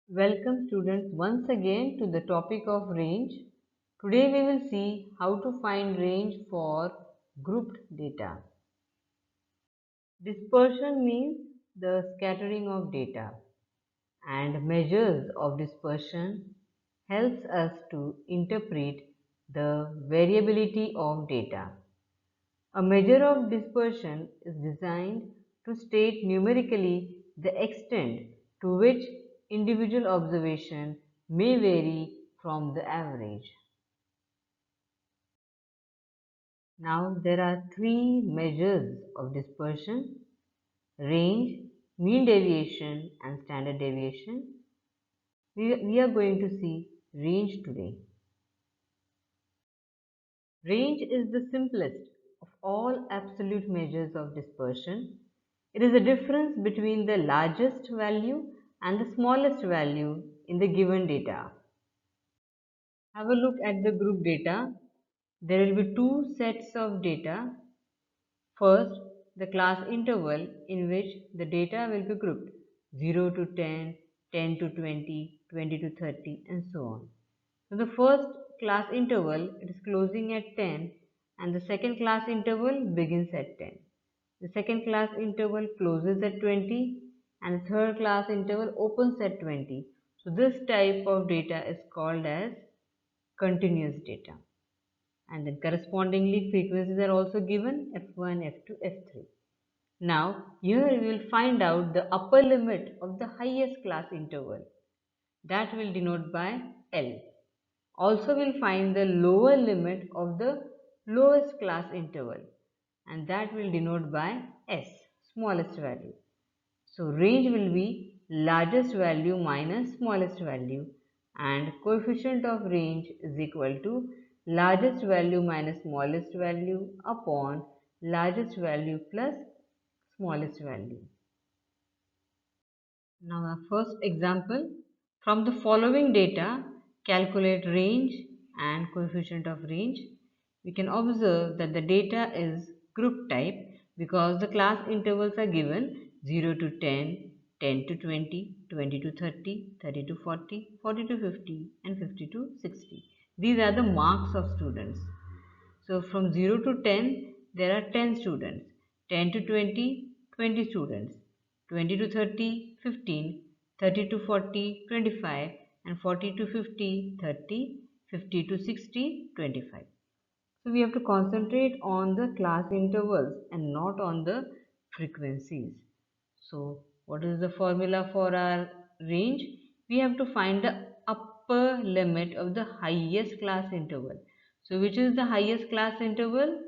Welcome students once again to the topic of range. Today we will see how to find range for grouped data. Dispersion means the scattering of data, and measures of dispersion helps us to interpret the variability of data. A measure of dispersion is designed to state numerically the extent to which individual observation may vary from the average. Now there are three measures of dispersion: range, mean deviation and standard deviation. We are going to see range today. Range is the simplest of all absolute measures of dispersion. It is the difference between the largest value and the smallest value in the given data. Have a look at the group data. There will be two sets of data. First, the class interval in which the data will be grouped 0 to 10, 10 to 20, 20 to 30 and so on. So the first class interval, it is closing at 10 and the second class interval begins at 10. The second class interval closes at 20 and the third class interval opens at 20. So this type of data is called as continuous data. And then correspondingly frequencies are also given f1, f2, f3. Now here we will find out the upper limit of the highest class interval. That will denote by L. Also we'll find the lower limit of the lowest class interval, and that will denote by S, smallest value. So range will be largest value minus smallest value, and coefficient of range is equal to largest value minus smallest value upon largest value plus smallest value. Now our first example, from the following data calculate range and coefficient of range. We can observe that the data is group type because the class intervals are given 0 to 10, 10 to 20, 20 to 30, 30 to 40, 40 to 50 and 50 to 60. These are the marks of students. So from 0 to 10 there are 10 students, 10 to 20, 20 students, 20 to 30, 15, 30 to 40, 25 and 40 to 50, 30, 50 to 60, 25. So we have to concentrate on the class intervals and not on the frequencies. So what is the formula for our range? We have to find the upper limit of the highest class interval. So which is the highest class interval?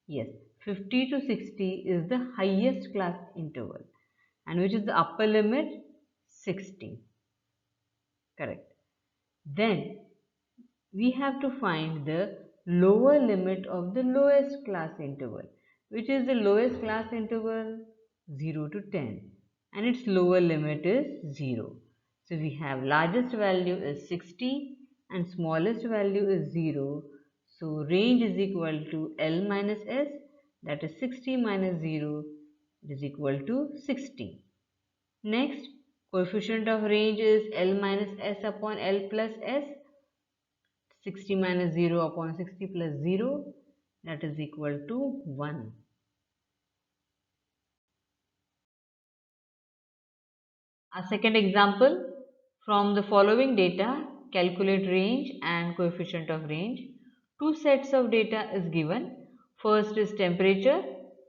Yes, 50 to 60 is the highest class interval. And which is the upper limit? 60. Correct. Then we have to find the lower limit of the lowest class interval. Which is the lowest class interval? 0 to 10. And its lower limit is 0. So we have largest value is 60 and smallest value is 0. So range is equal to L minus S, that is 60 minus 0, it is equal to 60. Next, coefficient of range is L minus S upon L plus S. 60 minus 0 upon 60 plus 0, that is equal to 1. A second example, from the following data calculate range and coefficient of range. Two sets of data is given. First is temperature,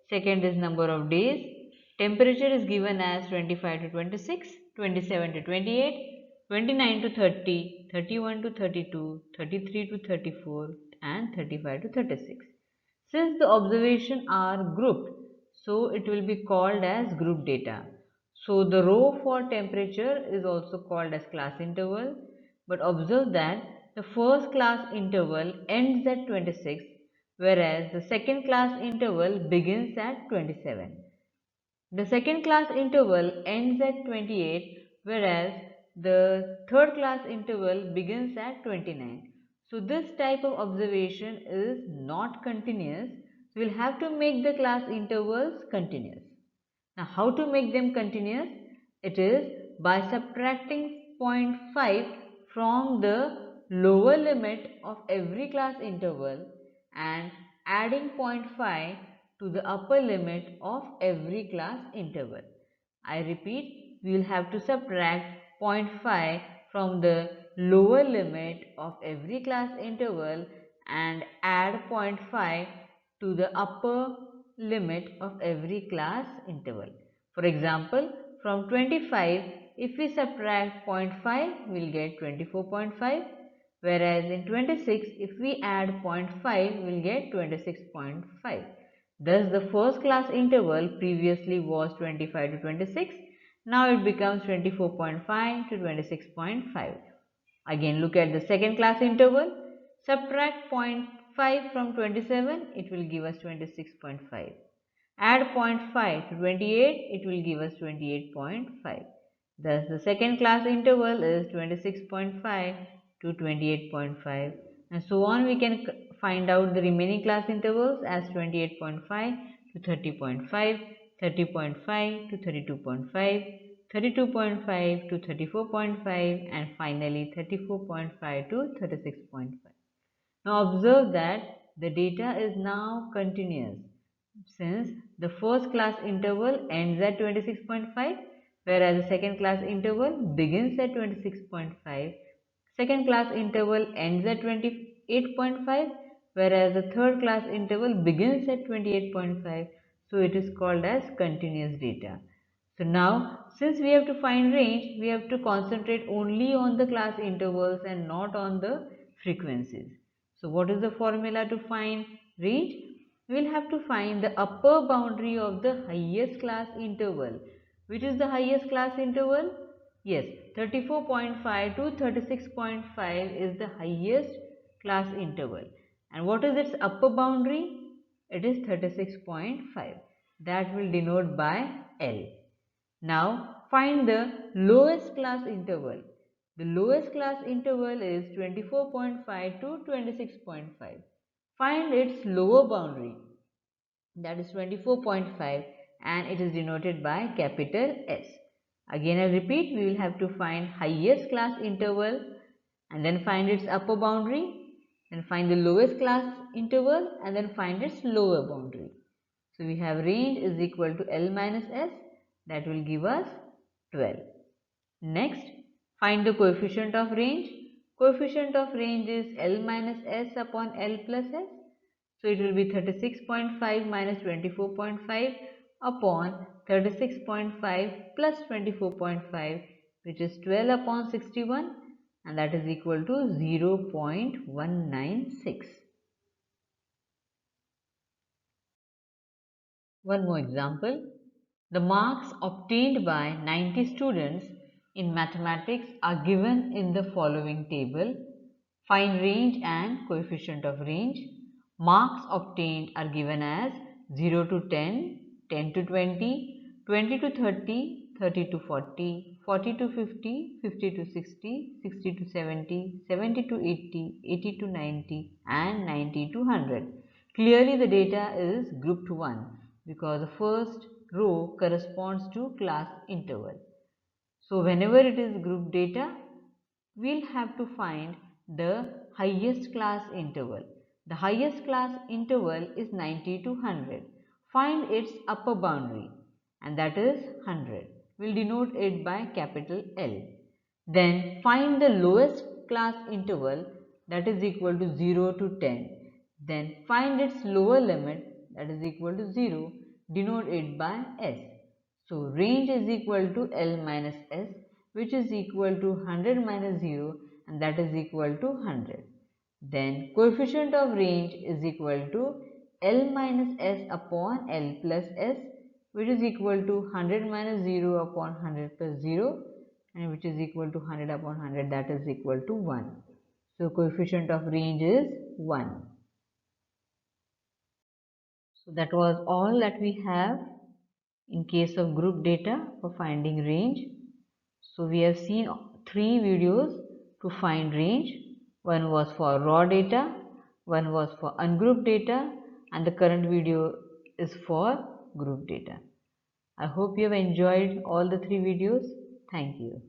second is number of days. Temperature is given as 25 to 26, 27 to 28, 29 to 30, 31 to 32, 33 to 34 and 35 to 36. Since the observations are grouped, so it will be called as group data. So the row for temperature is also called as class interval, but observe that the first class interval ends at 26 whereas the second class interval begins at 27. The second class interval ends at 28 whereas the third class interval begins at 29. So this type of observation is not continuous. So we'll have to make the class intervals continuous. Now how to make them continuous? It is by subtracting 0.5 from the lower limit of every class interval and adding 0.5 to the upper limit of every class interval. I repeat, we will have to subtract 0.5 from the lower limit of every class interval and add 0.5 to the upper limit of every class interval. For example, from 25, if we subtract 0.5, we will get 24.5, whereas in 26, if we add 0.5, we will get 26.5. Thus, the first class interval previously was 25 to 26. Now it becomes 24.5 to 26.5. Again, look at the second class interval. Subtract 0.5 from 27, it will give us 26.5. Add 0.5 to 28, it will give us 28.5. Thus, the second class interval is 26.5 to 28.5, and so on. We can find out the remaining class intervals as 28.5 to 30.5, 30.5 to 32.5, 32.5 to 34.5, and finally 34.5 to 36.5. Now observe that the data is now continuous, since the first class interval ends at 26.5, whereas the second class interval begins at 26.5. Second class interval ends at 28.5, whereas the third class interval begins at 28.5. So it is called as continuous data. So now, since we have to find range, we have to concentrate only on the class intervals and not on the frequencies. So what is the formula to find range? We will have to find the upper boundary of the highest class interval. Which is the highest class interval? Yes, 34.5 to 36.5 is the highest class interval. And what is its upper boundary? It is 36.5. That will denote by L. Now find the lowest class interval. The lowest class interval is 24.5 to 26.5. Find its lower boundary, that is 24.5, and it is denoted by capital S. Again I repeat, we will have to find highest class interval and then find its upper boundary, then find the lowest class interval and then find its lower boundary. So we have range is equal to L minus S, that will give us 12. Next, find the coefficient of range. Coefficient of range is L minus S upon L plus S. So it will be 36.5 minus 24.5 upon 36.5 plus 24.5, which is 12 upon 61, and that is equal to 0.196. One more example. The marks obtained by 90 students in mathematics are given in the following table. Find range and coefficient of range. Marks obtained are given as 0 to 10, 10 to 20, 20 to 30, 30 to 40, 40 to 50, 50 to 60, 60 to 70, 70 to 80, 80 to 90, and 90 to 100. Clearly the data is grouped 1 because the first row corresponds to class interval. So whenever it is group data, we'll have to find the highest class interval. The highest class interval is 90 to 100. Find its upper boundary, and that is 100. We'll denote it by capital L. Then find the lowest class interval, that is equal to 0 to 10. Then find its lower limit, that is equal to 0. Denote it by S. So range is equal to L minus S, which is equal to 100 minus 0, and that is equal to 100. Then coefficient of range is equal to L minus S upon L plus S, which is equal to 100 minus 0 upon 100 plus 0, and which is equal to 100 upon 100, that is equal to 1. So coefficient of range is 1. So that was all that we have in case of group data for finding range. So we have seen 3 videos to find range. One was for raw data, one was for ungrouped data, and the current video is for group data. I hope you have enjoyed all the 3 videos. Thank you.